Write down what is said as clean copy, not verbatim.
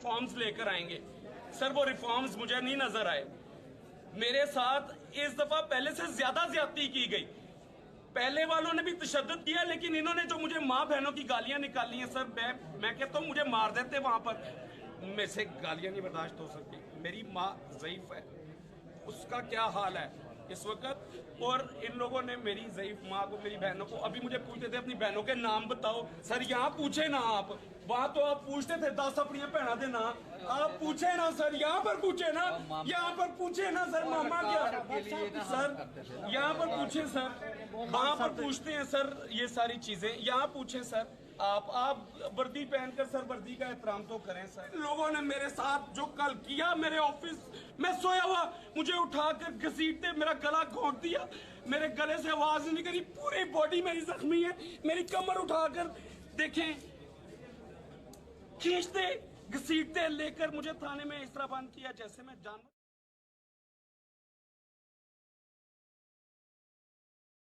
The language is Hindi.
रिफॉर्म्स लेकर आएंगे। सर वो रिफॉर्म्स मुझे नहीं नजर आए। मेरे साथ इस दफा पहले से ज्यादा ज्यादती की गई। पहले वालों ने भी तशद्दुद किया, लेकिन इन्होंने जो मुझे माँ बहनों की गालियां निकाली हैं सर, मैं कहता हूँ मुझे मार देते वहां पर। मेरे से गालियां नहीं बर्दाश्त हो सकती। मेरी माँ ज़ईफ है, उसका क्या हाल है इस वक्त। और इन लोगों ने मेरी ज़ईफ माँ को, मेरी बहनों को, अभी मुझे पूछते थे अपनी बहनों के नाम बताओ। सर यहाँ पूछे ना आप, वहां तो आप पूछते थे 10 अपनी भैनों के नाम, आप पूछे ना सर, यहाँ पर पूछे ना, यहाँ पर पूछे ना सर, मामा क्या सर, यहाँ पर पूछे सर, वहां पर पूछते हैं सर ये सारी चीजें, यहाँ पूछे सर। आप वर्दी पहनकर सर वर्दी का एहतराम तो करें सर। लोगों ने मेरे साथ जो कल किया, मेरे ऑफिस में सोया हुआ मुझे उठाकर घसीटते, मेरा गला घोंट दिया, मेरे गले से आवाज नहीं निकली, पूरी बॉडी मेरी जख्मी है, मेरी कमर उठाकर देखें खींचते घसीटते लेकर मुझे थाने में इस तरह बंद किया जैसे मैं जानवर।